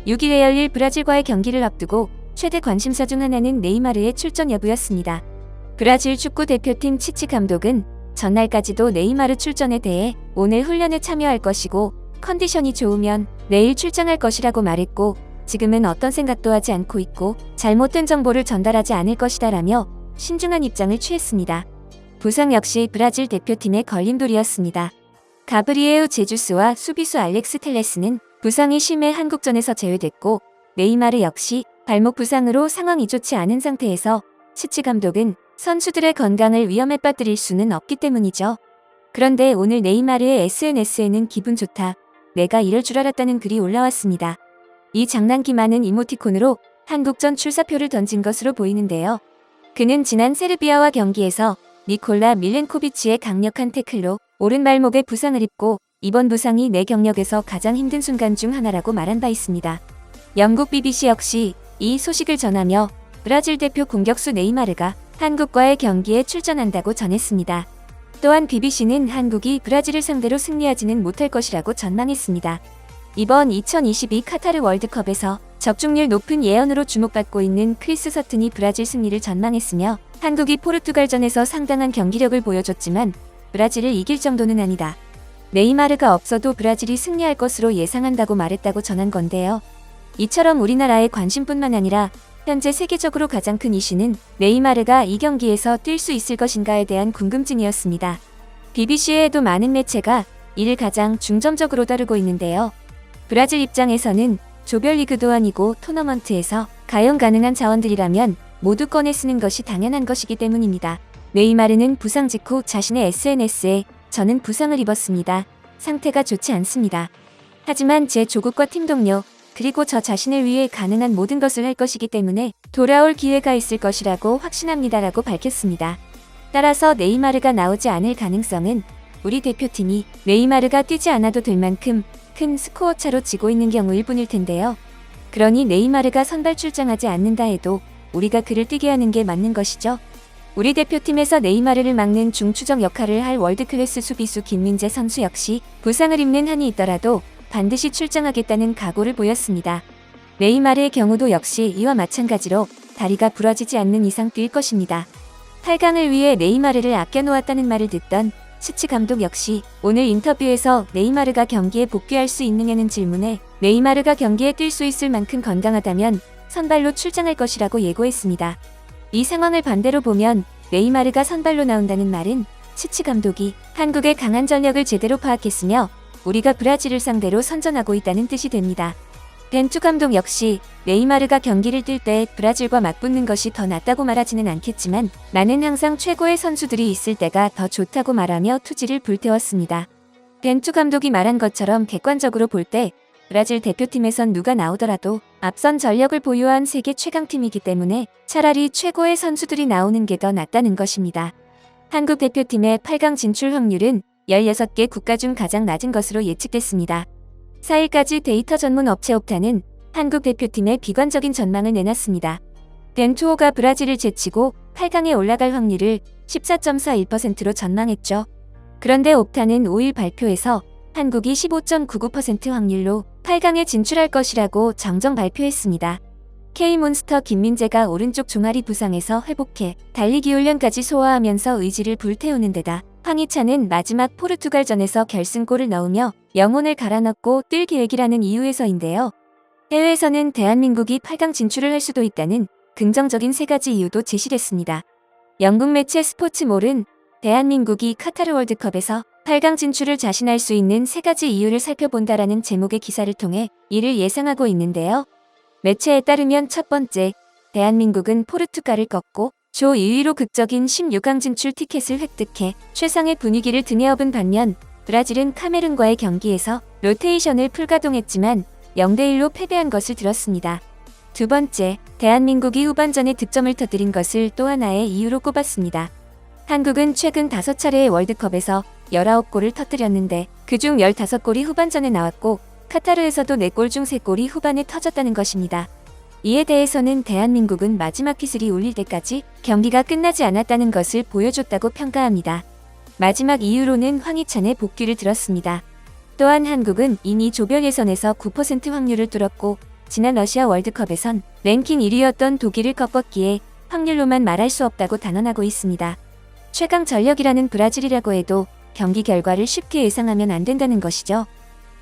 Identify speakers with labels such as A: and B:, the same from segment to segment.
A: 6일에 열릴 브라질과의 경기를 앞두고 최대 관심사 중 하나는 네이마르의 출전 여부였습니다. 브라질 축구 대표팀 치치 감독은 전날까지도 네이마르 출전에 대해 오늘 훈련에 참여할 것이고 컨디션이 좋으면 내일 출장할 것이라고 말했고, 지금은 어떤 생각도 하지 않고 있고 잘못된 정보를 전달하지 않을 것이다 라며 신중한 입장을 취했습니다. 부상 역시 브라질 대표팀의 걸림돌이었습니다. 가브리에우 제주스와 수비수 알렉스 텔레스는 부상이 심해 한국전에서 제외됐고, 네이마르 역시 발목 부상으로 상황이 좋지 않은 상태에서 치치 감독은 선수들의 건강을 위험에 빠뜨릴 수는 없기 때문이죠. 그런데 오늘 네이마르의 SNS에는 기분 좋다, 내가 이럴 줄 알았다는 글이 올라왔습니다. 이 장난기 많은 이모티콘으로 한국전 출사표를 던진 것으로 보이는데요. 그는 지난 세르비아와 경기에서 니콜라 밀렌코비치의 강력한 태클로 오른발목에 부상을 입고 이번 부상이 내 경력에서 가장 힘든 순간 중 하나라고 말한 바 있습니다. 영국 BBC 역시 이 소식을 전하며 브라질 대표 공격수 네이마르가 한국과의 경기에 출전한다고 전했습니다. 또한 BBC는 한국이 브라질을 상대로 승리하지는 못할 것이라고 전망했습니다. 이번 2022 카타르 월드컵에서 적중률 높은 예언으로 주목받고 있는 크리스 서튼이 브라질 승리를 전망했으며, 한국이 포르투갈전에서 상당한 경기력을 보여줬지만 브라질을 이길 정도는 아니다, 네이마르가 없어도 브라질이 승리할 것으로 예상한다고 말했다고 전한 건데요. 이처럼 우리나라의 관심뿐만 아니라 현재 세계적으로 가장 큰 이슈는 네이마르가 이 경기에서 뛸 수 있을 것인가에 대한 궁금증이었습니다. BBC에도 많은 매체가 이를 가장 중점적으로 다루고 있는데요. 브라질 입장에서는 조별리그도 아니고 토너먼트에서 가용 가능한 자원들이라면 모두 꺼내 쓰는 것이 당연한 것이기 때문입니다. 네이마르는 부상 직후 자신의 SNS에 저는 부상을 입었습니다, 상태가 좋지 않습니다, 하지만 제 조국과 팀 동료 그리고 저 자신을 위해 가능한 모든 것을 할 것이기 때문에 돌아올 기회가 있을 것이라고 확신합니다라고 밝혔습니다. 따라서 네이마르가 나오지 않을 가능성은 우리 대표팀이 네이마르가 뛰지 않아도 될 만큼 큰 스코어 차로 지고 있는 경우일 뿐일 텐데요. 그러니 네이마르가 선발 출장하지 않는다 해도 우리가 그를 뛰게 하는 게 맞는 것이죠. 우리 대표팀에서 네이마르를 막는 중추적 역할을 할 월드클래스 수비수 김민재 선수 역시 부상을 입는 한이 있더라도 반드시 출장하겠다는 각오를 보였습니다. 네이마르의 경우도 역시 이와 마찬가지로 다리가 부러지지 않는 이상 뛸 것입니다. 8강을 위해 네이마르를 아껴놓았다는 말을 듣던 치치 감독 역시 오늘 인터뷰에서 네이마르가 경기에 복귀할 수 있느냐는 질문에 네이마르가 경기에 뛸 수 있을 만큼 건강하다면 선발로 출장할 것이라고 예고했습니다. 이 상황을 반대로 보면 네이마르가 선발로 나온다는 말은 치치 감독이 한국의 강한 전력을 제대로 파악했으며 우리가 브라질을 상대로 선전하고 있다는 뜻이 됩니다. 벤투 감독 역시 네이마르가 경기를 뛸 때 브라질과 맞붙는 것이 더 낫다고 말하지는 않겠지만 나는 항상 최고의 선수들이 있을 때가 더 좋다고 말하며 투지를 불태웠습니다. 벤투 감독이 말한 것처럼 객관적으로 볼 때 브라질 대표팀에선 누가 나오더라도 앞선 전력을 보유한 세계 최강팀이기 때문에 차라리 최고의 선수들이 나오는 게 더 낫다는 것입니다. 한국 대표팀의 8강 진출 확률은 16개 국가 중 가장 낮은 것으로 예측됐습니다. 4일까지 데이터 전문 업체 옵타는 한국 대표팀의 비관적인 전망을 내놨습니다. 벤투호가 브라질을 제치고 8강에 올라갈 확률을 14.41%로 전망했죠. 그런데 옵타는 5일 발표에서 한국이 15.99% 확률로 8강에 진출할 것이라고 정정 발표했습니다. K몬스터 김민재가 오른쪽 종아리 부상에서 회복해 달리기 훈련까지 소화하면서 의지를 불태우는 데다 황희찬은 마지막 포르투갈전에서 결승골을 넣으며 영혼을 갈아넣고 뛸 계획이라는 이유에서인데요. 해외에서는 대한민국이 8강 진출을 할 수도 있다는 긍정적인 3가지 이유도 제시됐습니다. 영국 매체 스포츠몰은 대한민국이 카타르 월드컵에서 8강 진출을 자신할 수 있는 3가지 이유를 살펴본다라는 제목의 기사를 통해 이를 예상하고 있는데요. 매체에 따르면 첫 번째, 대한민국은 포르투갈을 꺾고 조 2위로 극적인 16강 진출 티켓을 획득해 최상의 분위기를 등에 업은 반면 브라질은 카메룬과의 경기에서 로테이션을 풀가동했지만 0대1로 패배한 것을 들었습니다. 두 번째, 대한민국이 후반전에 득점을 터뜨린 것을 또 하나의 이유로 꼽았습니다. 한국은 최근 5차례의 월드컵에서 19골을 터뜨렸는데 그중 15골이 후반전에 나왔고 카타르에서도 4골 중 3골이 후반에 터졌다는 것입니다. 이에 대해서는 대한민국은 마지막 휘슬이 울릴 때까지 경기가 끝나지 않았다는 것을 보여줬다고 평가합니다. 마지막 이유로는 황희찬의 복귀를 들었습니다. 또한 한국은 이미 조별 예선에서 9% 확률을 뚫었고 지난 러시아 월드컵에선 랭킹 1위였던 독일을 꺾었기에 확률로만 말할 수 없다고 단언하고 있습니다. 최강 전력이라는 브라질이라고 해도 경기 결과를 쉽게 예상하면 안 된다는 것이죠.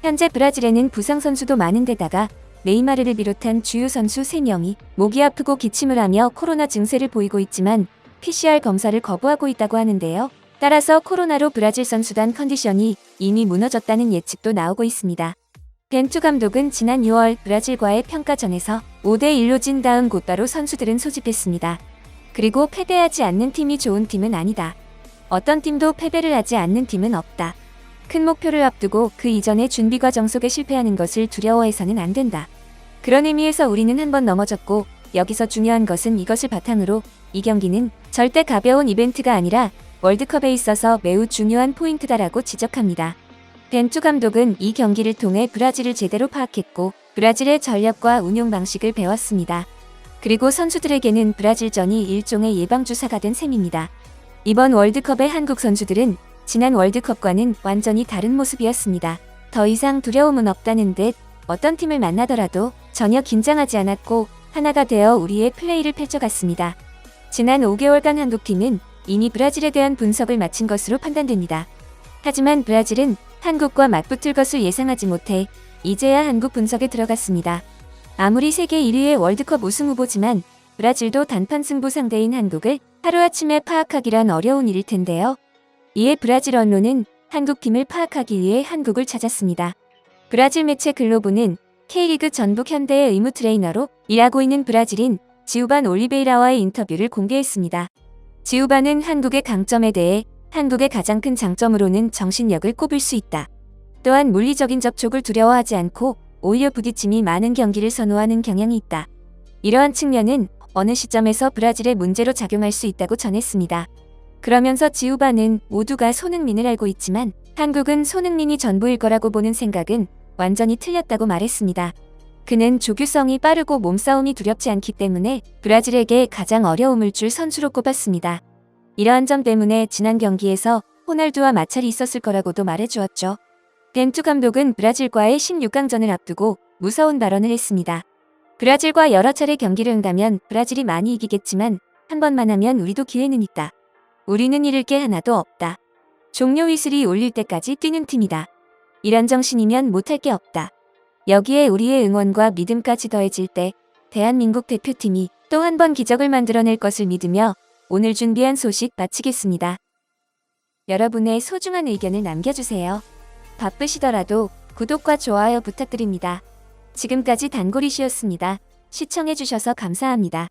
A: 현재 브라질에는 부상 선수도 많은데다가 네이마르를 비롯한 주요 선수 3명이 목이 아프고 기침을 하며 코로나 증세를 보이고 있지만 PCR 검사를 거부하고 있다고 하는데요. 따라서 코로나로 브라질 선수단 컨디션이 이미 무너졌다는 예측도 나오고 있습니다. 벤투 감독은 지난 6월 브라질과의 평가전에서 5대1로 진 다음 곧바로 선수들은 소집했습니다. 그리고 패배하지 않는 팀이 좋은 팀은 아니다. 어떤 팀도 패배를 하지 않는 팀은 없다. 큰 목표를 앞두고 그 이전의 준비 과정 속에 실패하는 것을 두려워해서는 안 된다. 그런 의미에서 우리는 한 번 넘어졌고 여기서 중요한 것은 이것을 바탕으로 이 경기는 절대 가벼운 이벤트가 아니라 월드컵에 있어서 매우 중요한 포인트다라고 지적합니다. 벤투 감독은 이 경기를 통해 브라질을 제대로 파악했고 브라질의 전략과 운용 방식을 배웠습니다. 그리고 선수들에게는 브라질전이 일종의 예방주사가 된 셈입니다. 이번 월드컵의 한국 선수들은 지난 월드컵과는 완전히 다른 모습이었습니다. 더 이상 두려움은 없다는 듯 어떤 팀을 만나더라도 전혀 긴장하지 않았고 하나가 되어 우리의 플레이를 펼쳐갔습니다. 지난 5개월간 한국팀은 이미 브라질에 대한 분석을 마친 것으로 판단됩니다. 하지만 브라질은 한국과 맞붙을 것을 예상하지 못해 이제야 한국 분석에 들어갔습니다. 아무리 세계 1위의 월드컵 우승 후보지만 브라질도 단판 승부 상대인 한국을 하루아침에 파악하기란 어려운 일일 텐데요. 이에 브라질 언론은 한국팀을 파악하기 위해 한국을 찾았습니다. 브라질 매체 글로보는 K리그 전북 현대의 의무 트레이너로 일하고 있는 브라질인 지우반 올리베이라와의 인터뷰를 공개했습니다. 지우반은 한국의 강점에 대해 한국의 가장 큰 장점으로는 정신력을 꼽을 수 있다. 또한 물리적인 접촉을 두려워하지 않고 오히려 부딪힘이 많은 경기를 선호하는 경향이 있다. 이러한 측면은 어느 시점에서 브라질의 문제로 작용할 수 있다고 전했습니다. 그러면서 지우반은 모두가 손흥민을 알고 있지만 한국은 손흥민이 전부일 거라고 보는 생각은 완전히 틀렸다고 말했습니다. 그는 조규성이 빠르고 몸싸움이 두렵지 않기 때문에 브라질에게 가장 어려움을 줄 선수로 꼽았습니다. 이러한 점 때문에 지난 경기에서 호날두와 마찰이 있었을 거라고도 말해주었죠. 벤투 감독은 브라질과의 16강전을 앞두고 무서운 발언을 했습니다. 브라질과 여러 차례 경기를 한다면 브라질이 많이 이기겠지만 한 번만 하면 우리도 기회는 있다. 우리는 잃을 게 하나도 없다. 종료 휘슬이 울릴 때까지 뛰는 팀이다. 이런 정신이면 못할 게 없다. 여기에 우리의 응원과 믿음까지 더해질 때 대한민국 대표팀이 또 한 번 기적을 만들어낼 것을 믿으며 오늘 준비한 소식 마치겠습니다. 여러분의 소중한 의견을 남겨주세요. 바쁘시더라도 구독과 좋아요 부탁드립니다. 지금까지 단골이시였습니다. 시청해주셔서 감사합니다.